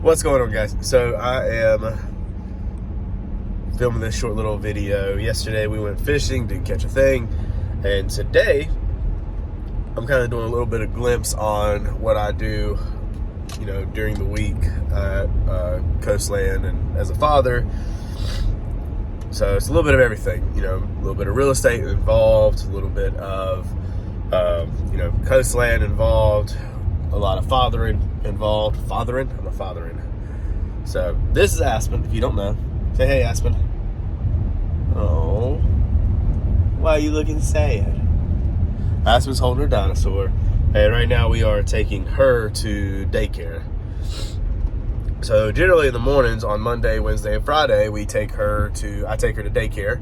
What's going on, guys? So I am filming this short little video. Yesterday we went fishing, didn't catch a thing, and today I'm kind of doing a little bit of glimpse on what I do, during the week at Coastland and as a father. So it's a little bit of everything, a little bit of real estate involved, a little bit of Coastland involved, a lot of fathering involved. I'm a fathering. So this is Aspen, if you don't know. Say hey, Aspen. Oh, why are you looking sad? Aspen's holding her dinosaur, and right now we are taking her to daycare. So generally in the mornings on Monday, Wednesday, and Friday, I take her to daycare,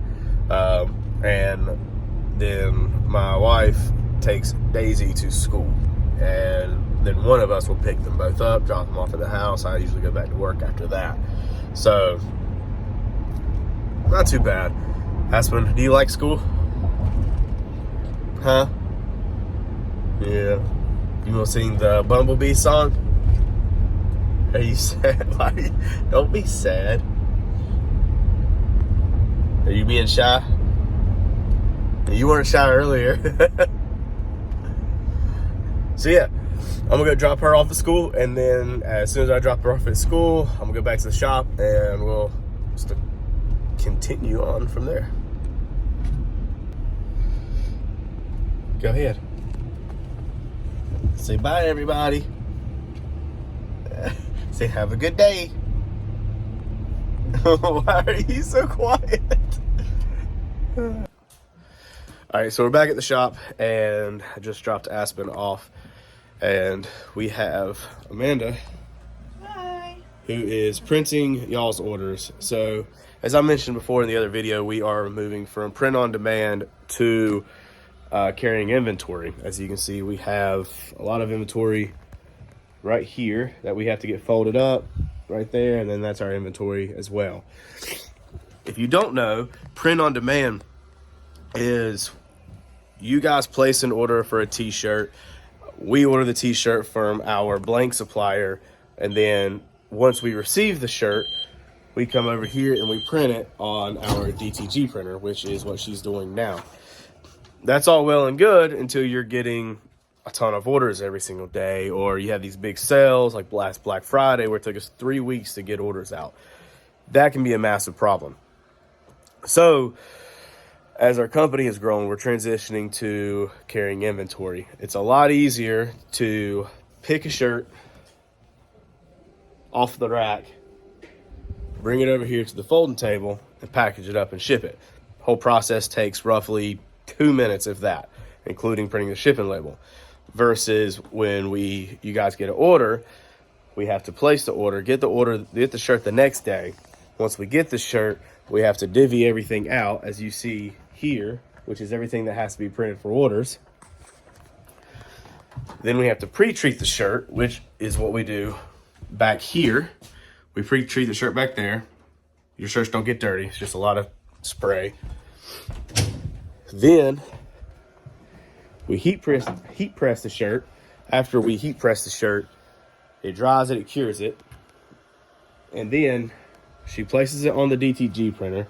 and then my wife takes Daisy to school, and then one of us will pick them both up, drop them off at the house. I usually go back to work after that. So, not too bad. Aspen, do you like school? Huh? Yeah. You want to sing the Bumblebee song? Are you sad? Don't be sad. Are you being shy? You weren't shy earlier. So yeah. I'm gonna go drop her off at school, and then as soon as I drop her off at school, I'm gonna go back to the shop and we'll just continue on from there. Go ahead. Say bye, everybody. Say have a good day. Why are you so quiet? All right, so we're back at the shop, and I just dropped Aspen off. And we have Amanda. Hi. Who is printing y'all's orders. So, as I mentioned before in the other video, we are moving from print on demand to carrying inventory. As you can see, we have a lot of inventory right here that we have to get folded up right there, and then that's our inventory as well. If you don't know, print on demand is you guys place an order for a t-shirt. We order the t-shirt from our blank supplier, and then once we receive the shirt, we come over here and we print it on our DTG printer, which is what she's doing now. That's all well and good until you're getting a ton of orders every single day, or you have these big sales like last Black Friday where it took us 3 weeks to get orders out. That can be a massive problem. So as our company has grown, we're transitioning to carrying inventory. It's a lot easier to pick a shirt off the rack, bring it over here to the folding table, and package it up and ship it. The whole process takes roughly 2 minutes, if that, including printing the shipping label. Versus when you guys get an order, we have to place the order, get the shirt the next day. Once we get the shirt, we have to divvy everything out, as you see here, which is everything that has to be printed for orders. Then we have to pre-treat the shirt, which is what we do back here. We pre-treat the shirt back there. Your shirts don't get dirty. It's just a lot of spray. Then we heat press the shirt. After we heat press the shirt, it dries it cures it. And then she places it on the DTG printer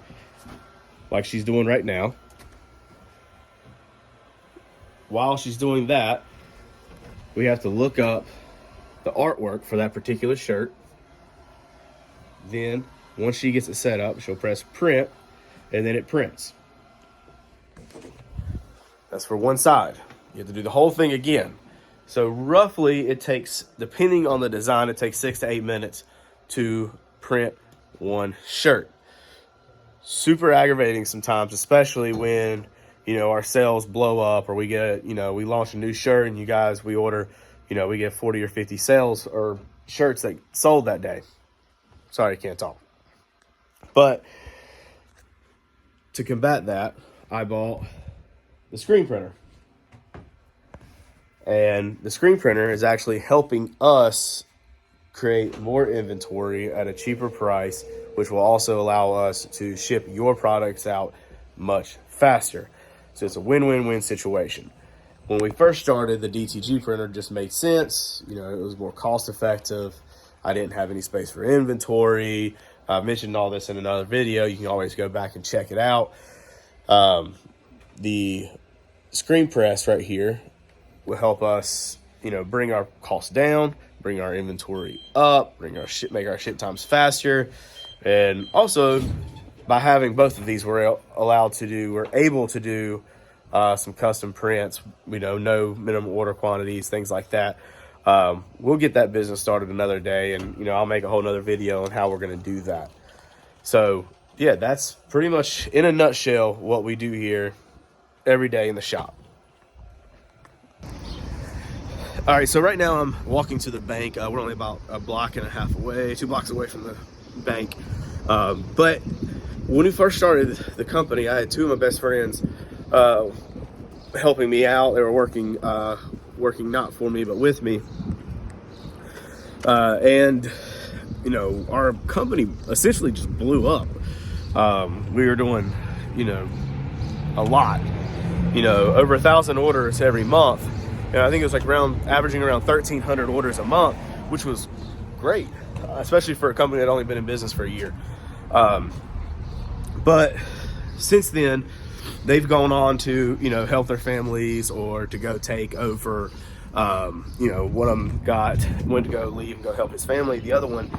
like she's doing right now. While she's doing that, we have to look up the artwork for that particular shirt. Then, once she gets it set up, she'll press print, and then it prints. That's for one side. You have to do the whole thing again. So roughly it takes, depending on the design, it takes 6 to 8 minutes to print one shirt. Super aggravating sometimes, especially when our sales blow up, or we get we launch a new shirt and we order we get 40 or 50 sales or shirts that sold that day. Sorry, I can't talk. But to combat that, I bought the screen printer, and the screen printer is actually helping us create more inventory at a cheaper price, which will also allow us to ship your products out much faster. So it's a win-win-win situation. When we first started, the DTG printer just made sense. It was more cost effective. I didn't have any space for inventory. I mentioned all this in another video. You can always go back and check it out. The screen press right here will help us, bring our costs down, bring our inventory up, make our ship times faster. And also, by having both of these, we're able to do some custom prints, no minimum order quantities, things like that. We'll get that business started another day, and I'll make a whole nother video on how we're going to do that. So yeah, that's pretty much in a nutshell what we do here every day in the shop. All right, so right now I'm walking to the bank. We're only about a block and a half away, 2 blocks away from the bank. But when we first started the company, I had 2 of my best friends helping me out. They were working not for me, but with me. And our company essentially just blew up. We were doing, a lot, over 1,000 orders every month. And I think it was like averaging around 1,300 orders a month, which was great, especially for a company that had only been in business for a year. But since then, they've gone on to, help their families or to go take over. One of them went to go leave and go help his family. The other one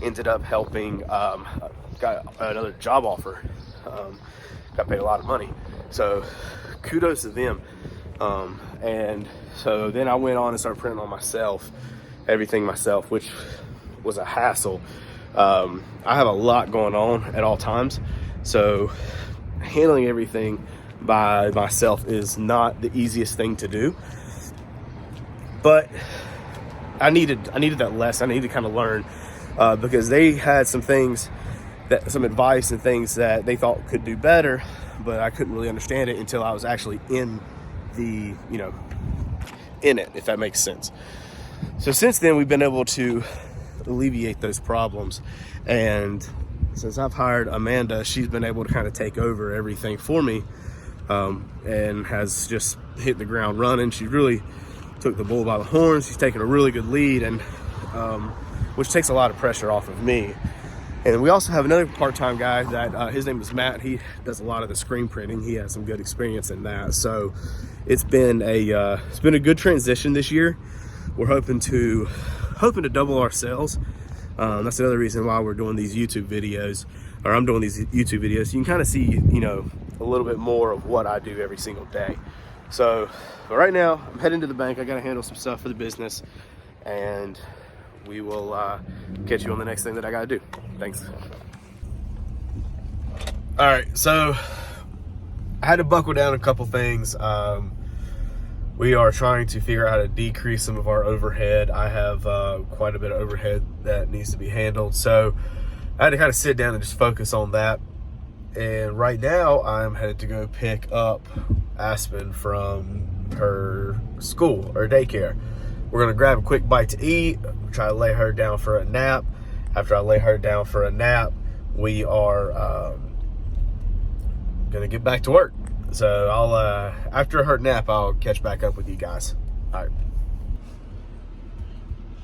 ended up helping, got another job offer, got paid a lot of money. So kudos to them. And so then I went on and started printing on everything myself, which was a hassle. I have a lot going on at all times. So handling everything by myself is not the easiest thing to do. But I needed that lesson. I needed to kind of learn because they had some advice and things that they thought could do better, but I couldn't really understand it until I was actually in it, if that makes sense. So since then, we've been able to alleviate those problems. And since I've hired Amanda, she's been able to kind of take over everything for me, and has just hit the ground running. She really took the bull by the horns. She's taken a really good lead, and which takes a lot of pressure off of me. And we also have another part-time guy that his name is Matt. He does a lot of the screen printing. He has some good experience in that. So it's been a good transition this year. We're hoping to double our sales. That's another reason why we're doing these YouTube videos, or I'm doing these YouTube videos. You can kind of see, a little bit more of what I do every single day. So but right now I'm heading to the bank. I got to handle some stuff for the business, and we will catch you on the next thing that I got to do. Thanks. All right, so I had to buckle down a couple things. We are trying to figure out how to decrease some of our overhead. I have quite a bit of overhead that needs to be handled. So I had to kind of sit down and just focus on that. And right now I'm headed to go pick up Aspen from her school or daycare. We're gonna grab a quick bite to eat, try to lay her down for a nap. After I lay her down for a nap, we are gonna get back to work. So I'll after her nap, I'll catch back up with you guys. All right.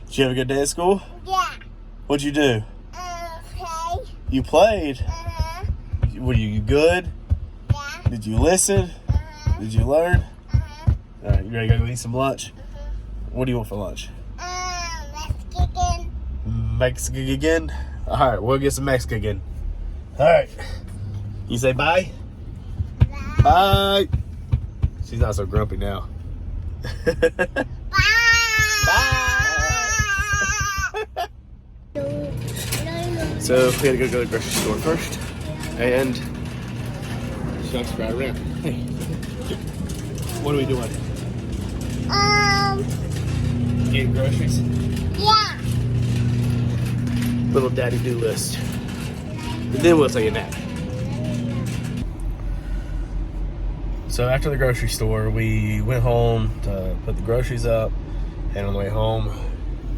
Did you have a good day at school? Yeah. What'd you do? Play. You played? Uh-huh. Were you good? Yeah. Did you listen? Uh-huh. Did you learn? Uh-huh. All right, you ready to go eat some lunch? Uh-huh. What do you want for lunch? Mexican. Mexican again? All right, we'll get some Mexican again. All right. You say bye? Bye. She's not so grumpy now. Bye. So we had to go to the grocery store first, and Chuck's right around. Hey, what are we doing? Getting groceries. Yeah. Little daddy do list, and then we'll take a nap. So after the grocery store, we went home to put the groceries up, and on the way home,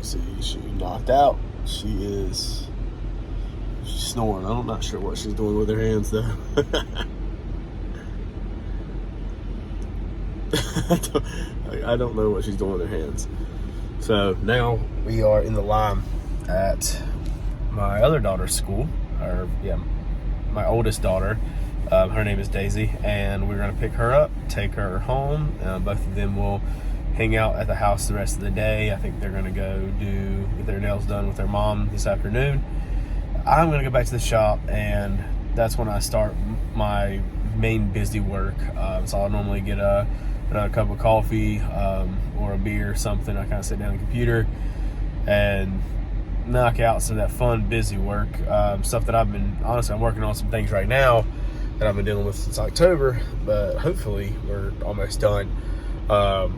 see, she knocked out. She's snoring. I'm not sure what she's doing with her hands though. I don't know what she's doing with her hands. So now we are in the lime. at my other daughter's school, my oldest daughter. Her name is Daisy, and we're going to pick her up, take her home. Both of them will hang out at the house the rest of the day. I think they're going to go get their nails done with their mom this afternoon. I'm going to go back to the shop, and that's when I start my main busy work. So I'll normally get another cup of coffee or a beer or something. I kind of sit down on the computer and knock out some of that fun, busy work. Stuff that I'm working on some things right now that I've been dealing with since October, but hopefully we're almost done. I'll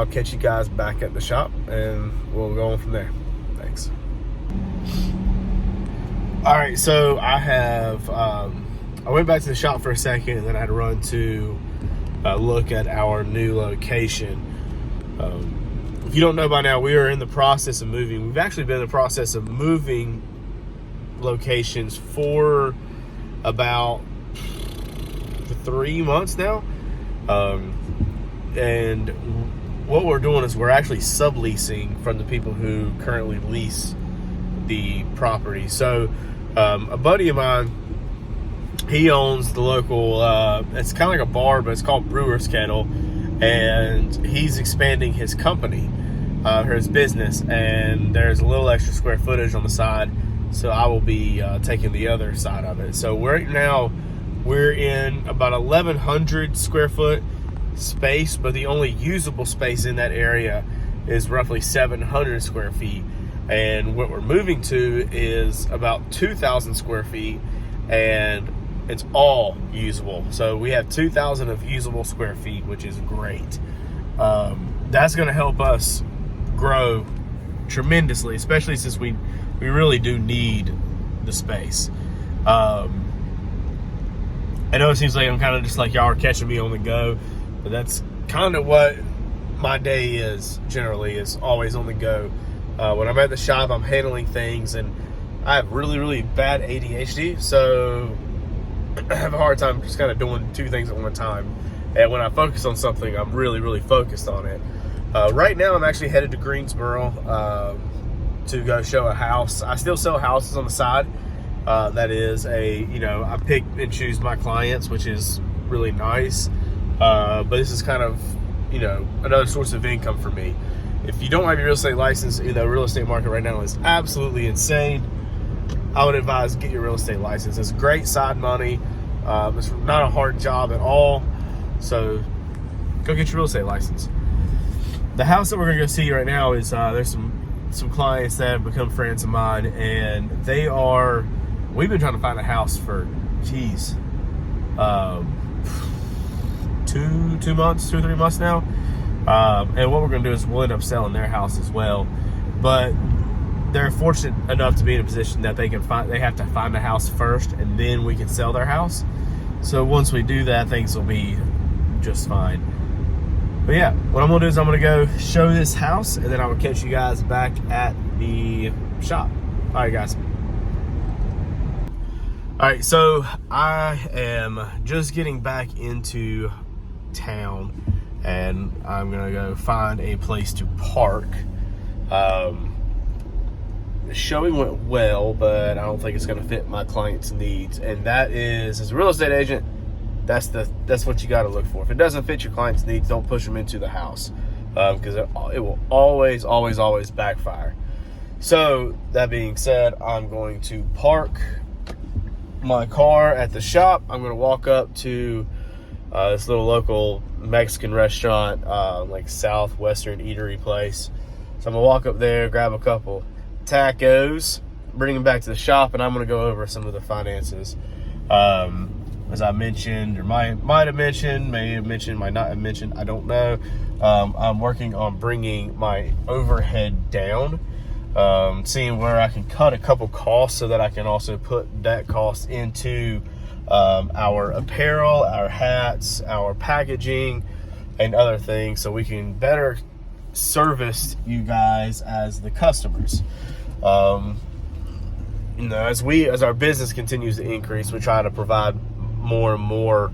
catch you guys back at the shop, and we'll go on from there. Thanks. All right, so I went back to the shop for a second, and then I had to run to look at our new location. If you don't know by now, we are in the process of moving. We've actually been in the process of moving locations for about 3 months now. And what we're doing is we're actually subleasing from the people who currently lease the property. So a buddy of mine, he owns the local, it's kind of like a bar, but it's called Brewer's Kettle, and he's expanding his company, or his business, and there's a little extra square footage on the side, so I will be taking the other side of it. So right now we're in about 1,100 square foot space, but the only usable space in that area is roughly 700 square feet. And what we're moving to is about 2,000 square feet, and it's all usable. So we have 2,000 of usable square feet, which is great. That's going to help us grow tremendously, especially since we really do need the space. I know it seems like I'm kind of just like y'all are catching me on the go, but that's kind of what my day is generally, is always on the go. When I'm at the shop, I'm handling things, and I have really, really bad ADHD, so I have a hard time just kind of doing two things at one time. And when I focus on something, I'm really, really focused on it. Right now, I'm actually headed to Greensboro to go show a house. I still sell houses on the side. That is I pick and choose my clients, which is really nice. But this is kind of, another source of income for me. If you don't have your real estate license, the real estate market right now is absolutely insane. I would advise get your real estate license. It's great side money. It's not a hard job at all. So go get your real estate license. The house that we're going to go see right now is there's some clients that have become friends of mine, and we've been trying to find a house for 2 months, 2 or 3 months now. And what we're going to do is we'll end up selling their house as well. But they're fortunate enough to be in a position that they have to find a house first, and then we can sell their house. So once we do that, things will be just fine. But yeah, what I'm going to do is I'm going to go show this house, and then I will catch you guys back at the shop. All right, guys. All right, so I am just getting back into town, and I'm gonna go find a place to park. The showing went well, but I don't think it's gonna fit my client's needs, and that is, as a real estate agent, that's what you got to look for. If it doesn't fit your client's needs, don't push them into the house, because it will always backfire. So that being said, I'm going to park my car at the shop. I'm going to walk up to this little local Mexican restaurant, like southwestern eatery place. So I'm going to walk up there, grab a couple tacos, bring them back to the shop, and I'm going to go over some of the finances. As I mentioned, or might have mentioned, may have mentioned, might not have mentioned, I don't know. I'm working on bringing my overhead down, seeing where I can cut a couple costs so that I can also put that cost into our apparel, our hats, our packaging, and other things, so we can better service you guys as the customers. As our business continues to increase, we try to provide more and more,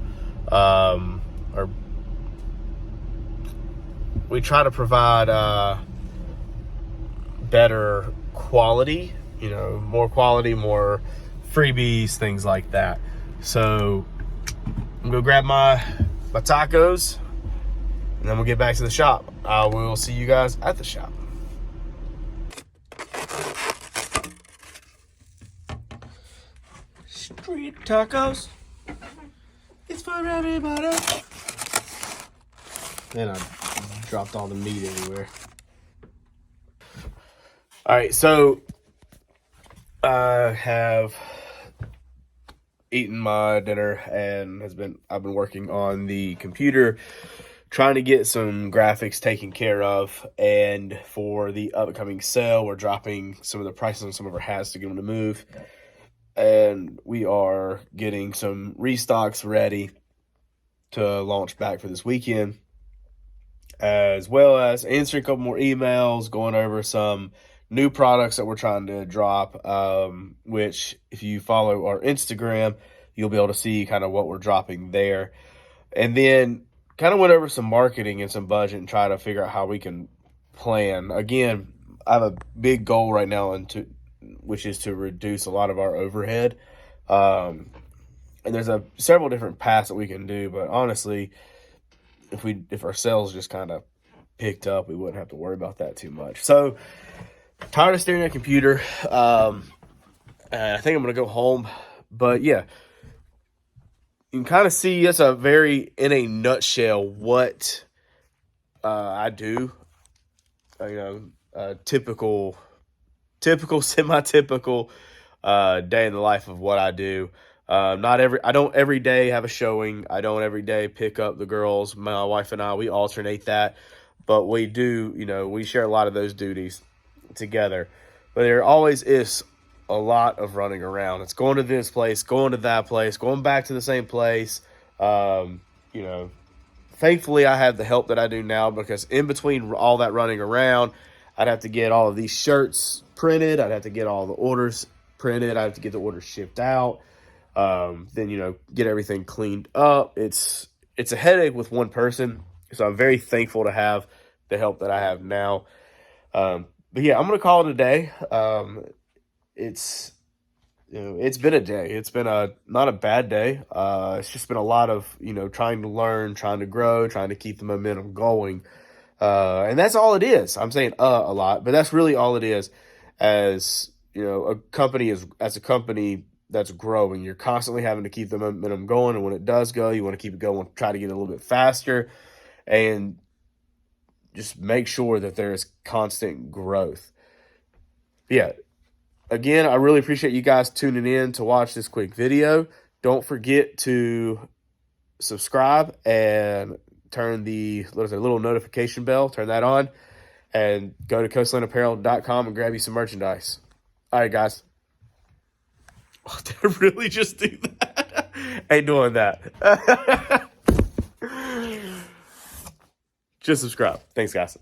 better quality, more quality, more freebies, things like that. So I'm gonna grab my tacos, and then we'll get back to the shop. I will see you guys at the shop. Street tacos, it's for everybody. And I dropped all the meat everywhere. All right, so I have eaten my dinner and I've been working on the computer, trying to get some graphics taken care of. And for the upcoming sale, we're dropping some of the prices on some of our hats to get them to move. And we are getting some restocks ready to launch back for this weekend, as well as answering a couple more emails, going over some new products that we're trying to drop, which if you follow our Instagram, you'll be able to see kind of what we're dropping there. And then kind of went over some marketing and some budget and try to figure out how we can plan. Again, I have a big goal right now which is to reduce a lot of our overhead. And there's several different paths that we can do, but honestly, if our sales just kind of picked up, we wouldn't have to worry about that too much. So tired of staring at a computer. And I think I'm gonna go home. But yeah, you can kind of see that's in a nutshell what I do. Typical, semi-typical day in the life of what I do. I don't every day have a showing. I don't every day pick up the girls. My wife and I, we alternate that, but we do, we share a lot of those duties together. But there always is a lot of running around. It's going to this place, going to that place, going back to the same place. Thankfully I have the help that I do now, because in between all that running around, I'd have to get all of these shirts printed. I'd have to get all the orders printed. I'd have to get the orders shipped out. Then, get everything cleaned up. It's a headache with one person. So I'm very thankful to have the help that I have now. But yeah, I'm going to call it a day. It's been a day. It's been not a bad day. It's just been a lot of, trying to learn, trying to grow, trying to keep the momentum going. And that's all it is. I'm saying a lot, but that's really all it is. As a company that's growing, you're constantly having to keep the momentum going. And when it does go, you want to keep it going, try to get a little bit faster, and just make sure that there's constant growth. Yeah. Again, I really appreciate you guys tuning in to watch this quick video. Don't forget to subscribe and turn the little notification bell, turn that on, and go to coastlandapparel.com and grab you some merchandise. All right, guys. Oh, did I really just do that? Ain't doing that. Just subscribe. Thanks, guys.